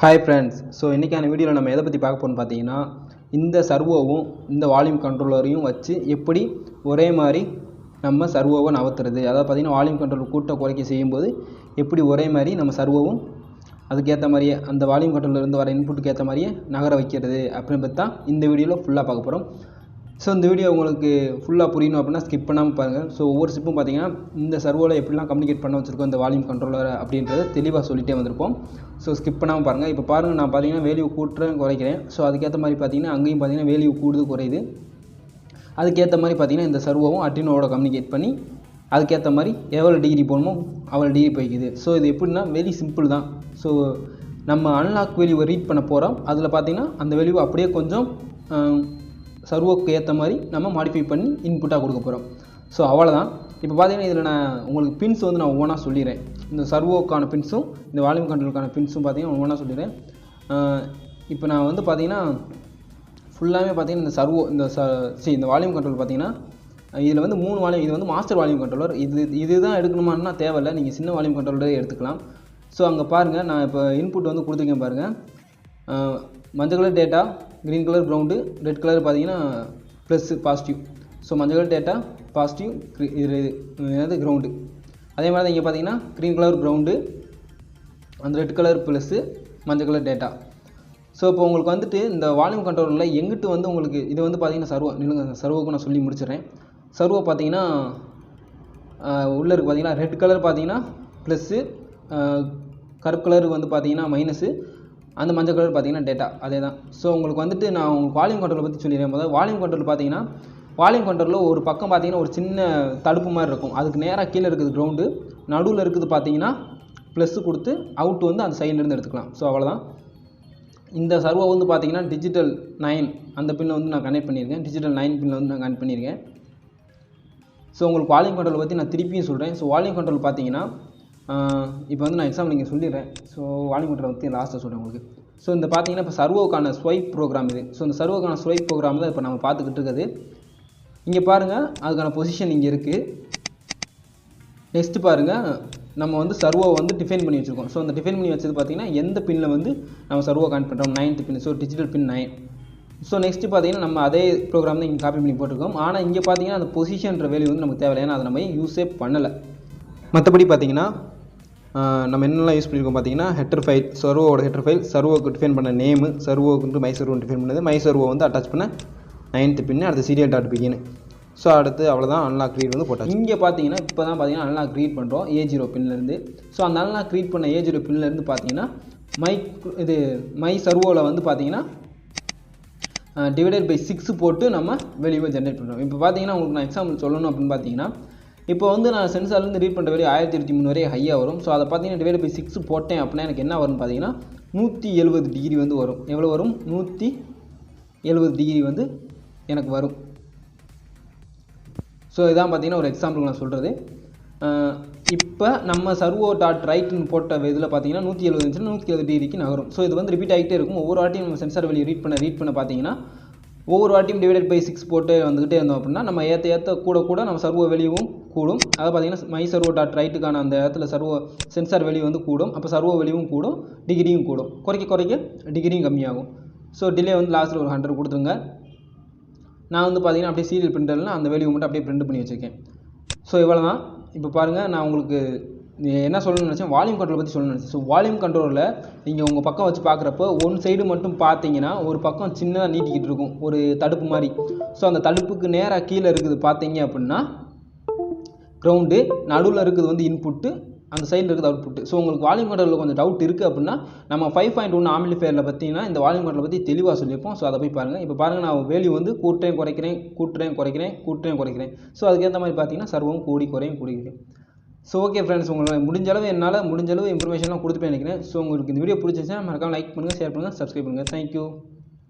Hi friends, so இன்னைக்கான வீடியோவில் நம்ம எதை பற்றி பார்க்க போகிறோம்னு பார்த்தீங்கன்னா இந்த சர்வோவும் இந்த வால்யூம் கண்ட்ரோலரையும் வச்சு எப்படி ஒரே மாதிரி நம்ம சர்வோவை நகர்த்துறது, அதாவது பார்த்தீங்கன்னா வால்யூம் கண்ட்ரோல் கூட்ட குறைக்க செய்யும்போது எப்படி ஒரே மாதிரி நம்ம சர்வோவும் அதுக்கேற்ற மாதிரியே அந்த வால்யூம் கண்ட்ரோலிருந்து வர இன்புட்டுக்கு ஏற்ற மாதிரியே நகர வைக்கிறது அப்படின்னு பற்றி தான் இந்த வீடியோவில் ஃபுல்லாக பார்க்க போகிறோம். ஸோ இந்த வீடியோ உங்களுக்கு ஃபுல்லாக புரியணும் அப்படின்னா ஸ்கிப் பண்ணாமல் பாருங்கள். ஸோ ஒவ்வொரு ஸ்டெப்பும் பார்த்தீங்கன்னா இந்த சர்வோவில் எப்படிலாம் கம்யூனிகேட் பண்ண வச்சுருக்கோம் இந்த வால்யூம் கண்ட்ரோலர் அப்படின்றத தெளிவாக சொல்லிகிட்டே வந்திருப்போம். ஸோ ஸ்கிப் பண்ணாமல் பாருங்கள். இப்போ பாருங்கள், நான் பார்த்தீங்கன்னா வேல்யூ கூட்டுறேன் குறைக்கிறேன். ஸோ அதுக்கேற்ற மாதிரி பார்த்தீங்கன்னா அங்கேயும் பார்த்தீங்கன்னா வேல்யூ கூடுது குறையுது. அதுக்கேற்ற மாதிரி பார்த்தீங்கன்னா இந்த சர்வோவும் அர்டுயினோவோட கம்யூனிகேட் பண்ணி அதுக்கேற்ற மாதிரி எவ்வளோ டிகிரி போகணுமோ அவ்வளோ டிகிரி போய்க்குது. ஸோ இது எப்படின்னா வெரி சிம்பிள் தான். ஸோ நம்ம அன்லாக் வேல்யூவை ரீட் பண்ண போகிறோம். அதில் பார்த்தீங்கன்னா அந்த வேல்யூவை அப்படியே கொஞ்சம் சர்வோக்கு ஏற்ற மாதிரி நம்ம மாடிஃபை பண்ணி இன்புட்டாக கொடுக்க போகிறோம். ஸோ அவ்வளோதான். இப்போ பார்த்தீங்கன்னா இதில் நான் உங்களுக்கு பின்ஸ் வந்து நான் ஒவ்வொன்றா சொல்லிடுறேன். இந்த சர்வோக்கான பின்ஸும் இந்த வால்யூம் கண்ட்ரோலுக்கான பின்ஸும் பார்த்தீங்கன்னா ஒவ்வொன்றா சொல்லிடுறேன். இப்போ நான் வந்து பார்த்தீங்கன்னா ஃபுல்லாகவே பார்த்தீங்கன்னா இந்த சர்வோ இந்த வால்யூம் கண்ட்ரோல் பார்த்தீங்கன்னா இதில் வந்து 3 வால்யூம். இது வந்து மாஸ்டர் வால்யூம் கண்ட்ரோலர். இதுதான் எடுக்கணுமான்னா தேவையில்லை, நீங்கள் சின்ன வால்யூம் கண்ட்ரோலரே எடுத்துக்கலாம். ஸோ அங்கே பாருங்கள், நான் இப்போ இன்புட் வந்து கொடுத்துருக்கேன் பாருங்கள். மஞ்சள் colour data, green colour ground, red colour பார்த்தீங்கன்னா ப்ளஸ் பாசிட்டிவ். ஸோ மஞ்சள் கலர் டேட்டா பாசிட்டிவ், இது கிரவுண்டு. அதே மாதிரி தான் இங்கே பார்த்தீங்கன்னா க்ரீன் கலர் கிரவுண்டு, அந்த ரெட் கலர் ப்ளஸ்ஸு, மஞ்சள் கலர் டேட்டா. ஸோ இப்போ உங்களுக்கு வந்துட்டு இந்த வால்யூம் கண்ட்ரோலில் எங்கிட்டு வந்து உங்களுக்கு இது வந்து பார்த்தீங்கன்னா சர்வோக்கு நான் சொல்லி முடிச்சிடுறேன். சர்வோ பார்த்தீங்கன்னா உள்ளே இருக்குது பார்த்தீங்கன்னா ரெட் கலர் பார்த்தீங்கன்னா ப்ளஸ்ஸு, கருப்பு கலர் வந்து பார்த்தீங்கன்னா மைனஸு, அந்த மஞ்சள் கலர் பார்த்தீங்கன்னா டேட்டா அதே தான். ஸோ உங்களுக்கு வந்துட்டு நான் உங்களுக்கு வால்யூம் கண்ட்ரோலை பற்றி சொல்லிடுறேன். முதல்ல வால்யூம் கண்ட்ரோல் பார்த்தீங்கன்னா வால்யூம் கண்ட்ரோலில் ஒரு பக்கம் பார்த்தீங்கன்னா ஒரு சின்ன தடுப்பு மாதிரி இருக்கும். அதுக்கு நேராக கீழே இருக்குது கிரவுண்டு, நடுவில் இருக்குது பார்த்தீங்கன்னா ப்ளஸ்ஸு கொடுத்து அவுட் வந்து அந்த சைட்லேருந்து எடுத்துக்கலாம். ஸோ அவ்வளோதான். இந்த சர்வோ வந்து பார்த்தீங்கன்னா டிஜிட்டல் 9 அந்த பின்னை வந்து நான் கனெக்ட் பண்ணியிருக்கேன். டிஜிட்டல் 9 பின்னில் வந்து நான் கனெக்ட் பண்ணியிருக்கேன். ஸோ உங்களுக்கு வால்யூம் கண்ட்ரோல் பற்றி நான் திருப்பியும் சொல்கிறேன். ஸோ வால்யூம் கண்ட்ரோல் பார்த்தீங்கன்னா இப்போ வந்து நான் எக்ஸாம்பிள் நீங்கள் சொல்லிடுறேன். ஸோ வால்யூம் கண்ட்ரோல் பற்றி லாஸ்ட்டாக சொல்கிறேன் உங்களுக்கு. ஸோ இந்த பார்த்தீங்கன்னா இப்போ சர்வோக்கான ஸ்வைப் ப்ரோக்ராம் இது. ஸோ இந்த சர்வோக்கான ஸ்வைப் ப்ரோக்ராம் தான் இப்போ நம்ம பார்த்துக்கிட்டு இருக்குது. இங்கே பாருங்கள், அதுக்கான பொசிஷன் இங்கே இருக்குது. நெக்ஸ்ட்டு பாருங்கள், நம்ம வந்து சர்வோவை வந்து டிஃபைன் பண்ணி வச்சுருக்கோம். ஸோ அந்த டிஃபைன் பண்ணி வச்சது பார்த்தீங்கன்னா எந்த பின்னில் வந்து நம்ம சர்வோ கனெக்ட் பண்ணுறோம், 9th பின். ஸோ டிஜிட்டல் பின் 9. ஸோ நெக்ஸ்ட்டு பார்த்தீங்கன்னா நம்ம அதே ப்ரோக்ராம் தான் இங்கே காப்பி பண்ணி போட்டிருக்கோம். ஆனால் இங்கே பார்த்தீங்கன்னா அந்த பொசிஷன்ற வேல்யூ வந்து நமக்கு தேவையில்லை, ஏன்னா அதை நம்ம யூஸே பண்ணலை. மற்றபடி பார்த்தீங்கன்னா நம்ம என்னெல்லாம் யூஸ் பண்ணியிருக்கோம் பார்த்தீங்கன்னா ஹெட்டர் ஃபைல், சர்வோட ஹெட்டர் ஃபைல், சர்வோக்கு டிஃபைன் பண்ண நேமு, சர்வோக்கு வந்து மை சர்வோ டிஃபைன் பண்ணது, மை சர்வோ வந்து அட்டாச் பண்ண 9th பின்னு, அடுத்து சீரியல் டாட் பிகின். ஸோ அடுத்து அவ்வளோதான், அன்லாக் ரீட் வந்து போட்டாச்சு. இங்கே பார்த்தீங்கன்னா இப்போ தான் பார்த்தீங்கன்னா அன்லாக் ரீட் பண்ணுறோம் A0 பின்லேருந்து. ஸோ அந்த அன்லாக் ரீட் பண்ண A0 பின்லேருந்து பார்த்தீங்கன்னா மை சர்வோவில் வந்து பார்த்தீங்கன்னா டிவைடட் பை 6 போட்டு நம்ம வெளியே ஜென்ரேட் பண்ணுறோம். இப்போ பார்த்தீங்கன்னா உங்களுக்கு நான் எக்ஸாம்பிள் சொல்லணும் அப்படின்னு பார்த்தீங்கன்னா இப்போ வந்து நான் சென்சார்லேருந்து ரீட் பண்ணுற வேலையை 1023 வரை ஹையாக வரும். ஸோ அதை பார்த்தீங்கன்னா டிவைட் பை 6 போட்டேன் அப்படின்னா எனக்கு என்ன வரும்னு பார்த்தீங்கன்னா 170 டிகிரி வந்து வரும். எவ்வளோ வரும்? 170 டிகிரி வந்து எனக்கு வரும். ஸோ இதான் பார்த்தீங்கன்னா ஒரு எக்ஸாம்பிள் நான் சொல்கிறது. இப்போ நம்ம சர்வோ டாட் ரைட்னு போட்ட இதில் பார்த்தீங்கன்னா 170 இருந்துச்சுன்னா 170 டிகிரிக்கு நகரும். ஸோ இது வந்து ரிப்பீட் ஆகிட்டே இருக்கும். ஒவ்வொரு வாட்டியும் நம்ம சென்சார் வெளியே ரீட் பண்ண பார்த்தீங்கன்னா ஒவ்வொரு வாட்டியும் டிவைடட் பை 6 போட்டு வந்துக்கிட்டே இருந்தோம் அப்படின்னா நம்ம ஏற்ற கூட நம்ம சர்வோ வெளியும் கூடும். அதை பார்த்தீங்கன்னா மை சர்வோ டாட் ரைட்டுக்கான அந்த இடத்துல சர்வோ சென்சார் வெளியே வந்து கூடும். அப்போ சர்வோ வெளியும் கூடும், டிகிரியும் கூடும். குறைக்க டிகிரியும் கம்மியாகும். ஸோ டிலே வந்து லாஸ்ட்டில் ஒரு 100 கொடுத்துருங்க. நான் வந்து பார்த்தீங்கன்னா அப்படியே சீரியல் பிரிண்டர்லாம் அந்த வேல்யூ மட்டும் அப்படியே பிரிண்ட் பண்ணி வச்சுருக்கேன். ஸோ இவ்வளோ தான். இப்போ பாருங்கள், நான் உங்களுக்கு என்ன சொல்லணும்னு நினச்சேன், வால்யூம் கண்ட்ரோல் பற்றி சொல்லணும்னு நினச்சேன். ஸோ வால்யூம் கண்ட்ரோலில் நீங்கள் உங்கள் பக்கம் வச்சு பார்க்குறப்போ ஒன் சைடு மட்டும் பார்த்தீங்கன்னா ஒரு பக்கம் சின்னதாக நீட்டிக்கிட்டு இருக்கும், ஒரு தடுப்பு மாதிரி. ஸோ அந்த தடுப்புக்கு நேராக கீழே இருக்குது பார்த்தீங்க அப்படின்னா கிரவுண்டு, நடுவில் இருக்குது வந்து இன்புட்டு, அந்த சைடில் இருக்குது அவுட்புட்டு. ஸோ உங்களுக்கு வால்யூம் கண்ட்ரோலில் கொஞ்சம் டவுட் இருக்குது அப்படின்னா நம்ம 5.1 ஆம்பிளிஃபையரில் பார்த்தீங்கன்னா இந்த வால்யூம் கண்ட்ரோல் பற்றி தெளிவாக சொல்லியிருப்போம். ஸோ அதை போய் பாருங்கள். இப்போ பாருங்கள், நான் வேல்யூ வந்து கூட்டுறேன் குறைக்கிறேன். ஸோ அதுக்கேற்ற மாதிரி பார்த்தீங்கன்னா சர்வம் குறைக்கிறேன். ஸோ ஓகே ஃப்ரெண்ட்ஸ், உங்களுக்கு முடிஞ்ச அளவு இன்ஃபர்மேஷன்லாம் கொடுத்துட்டு நினைக்கிறேன். ஸோ உங்களுக்கு இந்த வீடியோ பிடிச்சிருந்துச்சுன்னா மறக்காம லைக் பண்ணுங்கள், ஷேர் பண்ணுங்கள், சப்ஸ்கிரைப் பண்ணுங்கள். தேங்க்யூ.